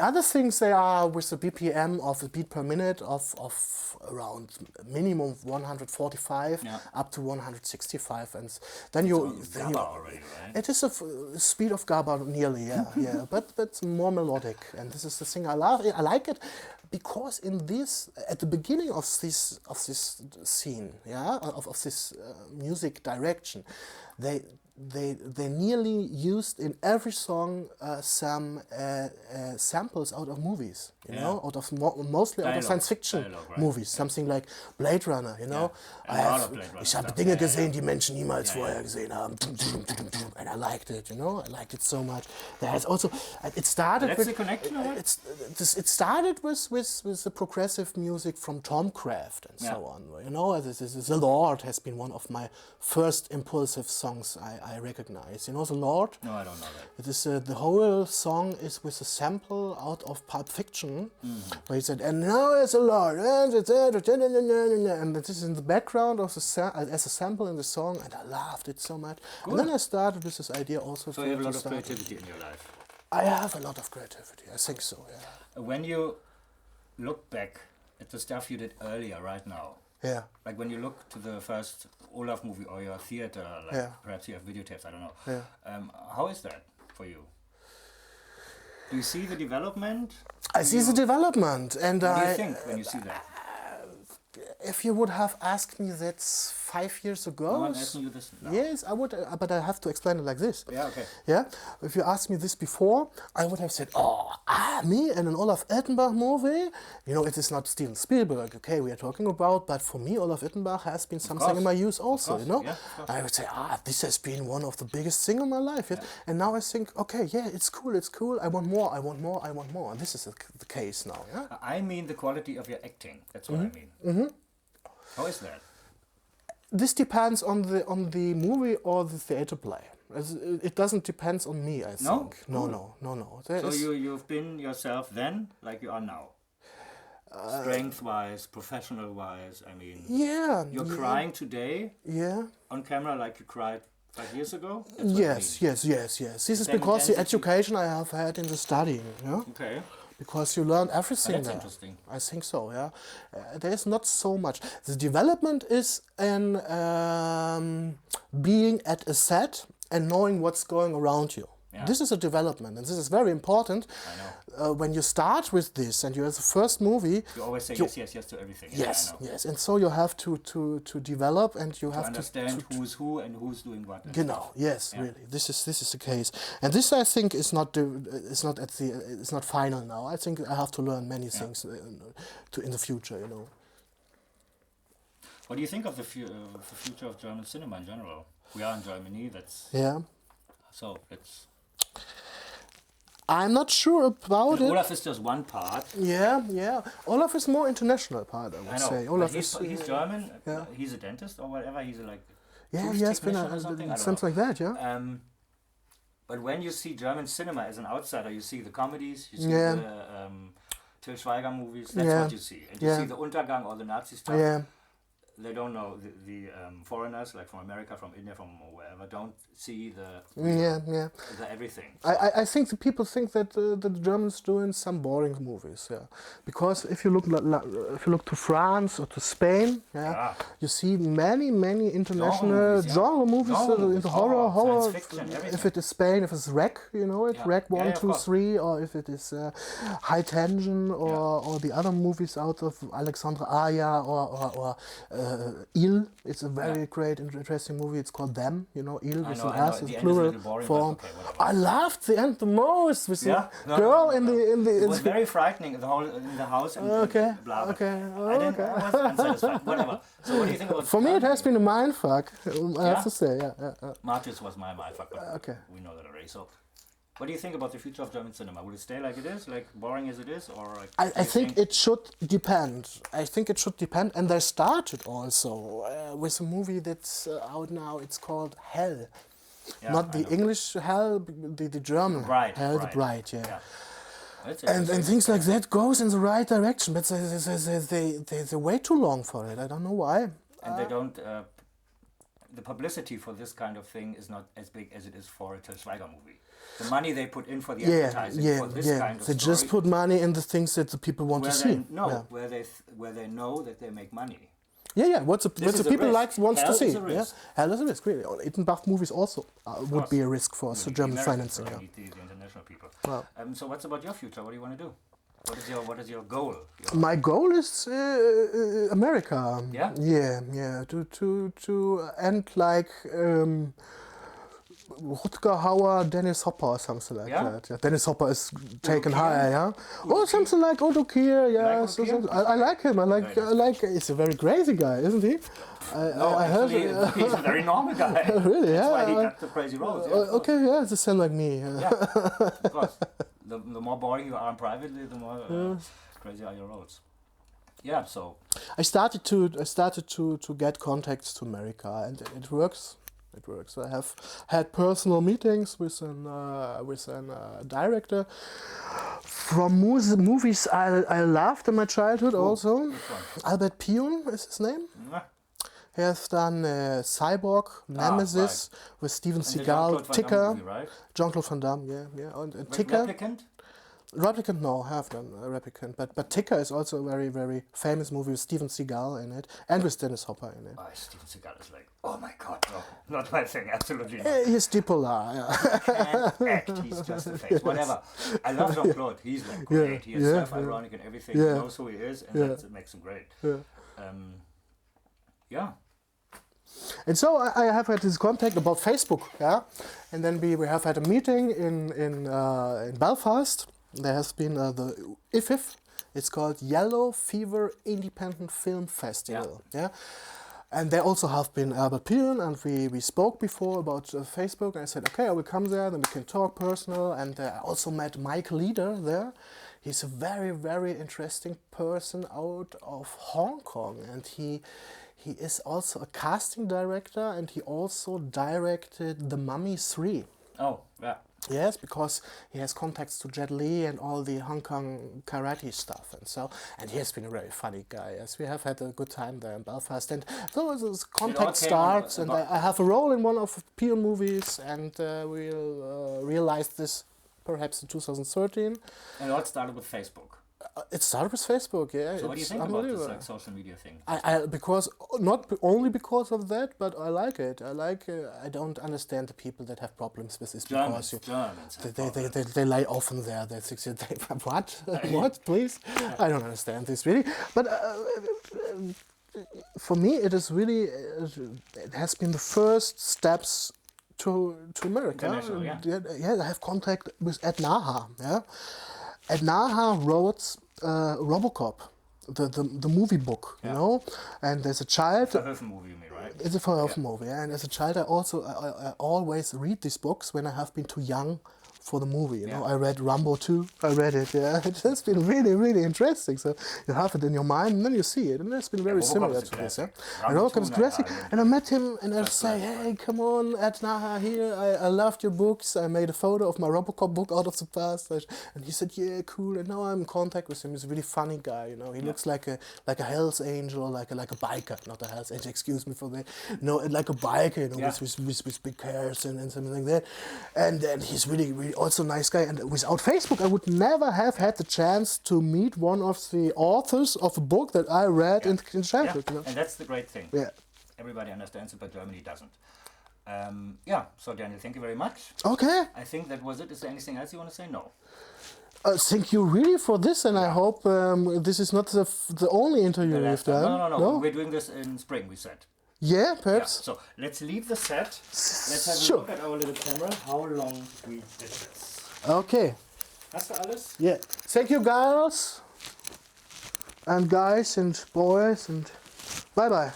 Other things they are with the BPM of the beat per minute of around minimum 145 up to 165, and then GABA already, right? it is a speed of GABA nearly, yeah, but more melodic, and this is the thing I love. I like it because in this at the beginning of this scene, of this music direction, they nearly used in every song some samples out of movies, you know, out of mostly out of science fiction movies, something like Blade Runner, you know. Ich habe Dinge gesehen, die Menschen niemals vorher gesehen haben, and I liked it, you know. I liked it so much. There's also it started. That's the connection. It started with the progressive music from Tom Craft and so on, you know. The Lord has been one of my first impulsive songs I recognize. You know The Lord? No, I don't know that. It is the whole song is with a sample out of Pulp Fiction, where he said, "And now it's the Lord," and this is in the background of as a sample in the song, and I loved it so much. Good. And then I started with this idea also. So you have a lot of creativity in your life. I have a lot of creativity. I think so. Yeah. When you look back at the stuff you did earlier, right now. Yeah. Like when you look to the first Olaf movie or your theater, like perhaps you have videotapes, I don't know. Yeah. How is that for you? Do you see the development? I see the development, and what do you think when you see that? If you would have asked me that 5 years ago, no, I'm asking you this now. Yes, I would, but I have to explain it like this. Yeah, okay. Yeah, if you asked me this before, I would have said, me and an Olaf Ittenbach movie. You know, it is not Steven Spielberg, okay, we are talking about, but for me, Olaf Ittenbach has been something in my youth also, you know. Yeah, I would say, this has been one of the biggest things in my life. Yeah? And now I think, okay, yeah, it's cool. I want more. And this is the case now. Yeah. I mean the quality of your acting. That's what I mean. Mm-hmm. How is that? This depends on the movie or the theater play. It doesn't depend on me, I think. No. So you've been yourself then, like you are now? Strength-wise, professional-wise, I mean... Yeah. You're crying today? Yeah. On camera like you cried 5 years ago? Yes. This is because the education I have had in the studying. Yeah? Okay. Because you learn everything that's there. Interesting. I think so, yeah. There is not so much. The development is in being at a set and knowing what's going around you. Yeah. This is a development, and this is very important. I know. When you start with this, and you have the first movie... You always say yes to everything. Yes, yes. And so you have to develop, and you have to... understand who's who and who's doing what. Genau, yes, yeah. Really. This is the case. And this, I think, is not final now. I think I have to learn many things in the future, you know. What do you think of the future of German cinema in general? We are in Germany, that's... Yeah. So, let's... I'm not sure about it. Olaf is just one part. Yeah. Olaf is more international part, I would say. Olaf he's German. Yeah. He's a dentist or whatever. He's like he has been something like that. Yeah. But when you see German cinema as an outsider, you see the comedies, you see the Til Schweiger movies. That's what you see, and you see the Untergang or the Nazi stuff. Yeah. They don't know the foreigners, like from America, from India, from wherever, don't see the everything. So I think the people think that the Germans doing some boring movies, because if you look to France or to Spain, you see many international genre movies in the horror, science fiction, if it is Spain, if it's Rec, you know it, Rec 1, 2, 3, or if it is High Tension or the other movies out of Alexandre Aja or Il. It's a very great, interesting movie. It's called Them. You know, Il with an S is plural form. I loved the end the most with the girl in the. It was very frightening. The whole in the house and blah. Okay. I was unsatisfied. Whatever. So what do you think about? For me, it has been a mindfuck. I have to say, Martis was my mindfuck, but we know that already. So. What do you think about the future of German cinema? Will it stay like it is, like boring as it is, or like? I think it should depend. And they started also with a movie that's out now. It's called Hell, not the English Hell, the German Hell, the Bride. And things like that goes in the right direction, but they're way too long for it. I don't know why. And they don't the publicity for this kind of thing is not as big as it is for a Til Schweiger movie. The money they put in for the advertising for this kind of they story, just put money in the things that the people want to see. Where they know that they make money. What the people wants to see. Hell is a risk, really. Ittenbach movies also would be a risk for German financing. The international people. Wow. So what's about your future? What do you want to do? What is your goal? My goal is America. Yeah? Yeah. To end like Rutger Hauer, Dennis Hopper or something like that. Yeah. Dennis Hopper is taken higher, or something like Otto Kier. I like him. I like. He's a very crazy guy, isn't he? I heard he's a very normal guy. Really? That's why he got the crazy roles. It's the same like me. Of course. The more boring you are privately, the more crazy are your roles. Yeah. So I started to get contacts to America, and it works. It works. I have had personal meetings with an director from movies I loved in my childhood. Also, Albert Pyun is his name. He has done Cyborg, Nemesis with Steven Seagal, Ticker, Jean-Claude Van Damme, and Ticker. Replicant, no, I have done Replicant, but Ticker is also a very, very famous movie with Steven Seagal in it, and with Dennis Hopper in it. Steven Seagal is like, oh my god, no, not my thing, absolutely not. He's bipolar, He can't act, he's just a face, whatever. I love Jean-Claude, he's like great, he is self-ironic and everything, he knows who he is, and that makes him great. And so I have had this contact about Facebook, and then we have had a meeting in Belfast. There has been the IFIF. It's called Yellow Fever Independent Film Festival. And there also have been Albert Pyun, and we spoke before about Facebook. And I said, okay, I will come there, then we can talk personal. And I also met Mike Leader there. He's a very, very interesting person out of Hong Kong, and he is also a casting director, and he also directed The Mummy 3. Oh, yeah. Yes, because he has contacts to Jet Li and all the Hong Kong karate stuff, and he has been a very funny guy. Yes, we have had a good time there in Belfast, and so this contact starts, and I have a role in one of Pyun movies, and we'll realize this perhaps in 2013. And it all started with Facebook. It started with Facebook, yeah. So what do you think about this social media thing? Because not only because of that, but I like it. I don't understand the people that have problems with this Germans they lie often there. What? What? Please? I don't understand this really. But for me, it is really it has been the first steps to America. I have contact with Ed Naha. Yeah. Ed Naha wrote Robocop, the movie book, you know, and as a child... It's a Verhoeven movie, you mean, right? It's a Verhoeven movie, and as a child I always read these books when I have been too young for the movie, you know. I read Rambo 2, I read it, it has been really, really interesting, so you have it in your mind and then you see it, and it's been very similar to this, And Robocop is classic, and I met him and I say, hey, come on, Ed Naha here, I loved your books, I made a photo of my Robocop book out of the past, and he said, yeah, cool, and now I'm in contact with him. He's a really funny guy, you know, he looks like a Hells Angel, like a biker, not a Hells Angel, excuse me for that, no, like a biker, you know, with big hairs and something like that, and then he's really, really also a nice guy, and without Facebook I would never have had the chance to meet one of the authors of a book that I read in childhood. You know? And that's the great thing. Yeah. Everybody understands it, but Germany doesn't. So Daniel, thank you very much. Okay. I think that was it. Is there anything else you want to say? No. Thank you really for this, and I hope this is not the only interview we've done. No. We're doing this in spring, we said. Yeah, perhaps. So let's leave the set. Let's have a look at our little camera. How long we did this. Okay. Hast du alles? Yeah. Thank you, girls and guys and boys, and bye-bye.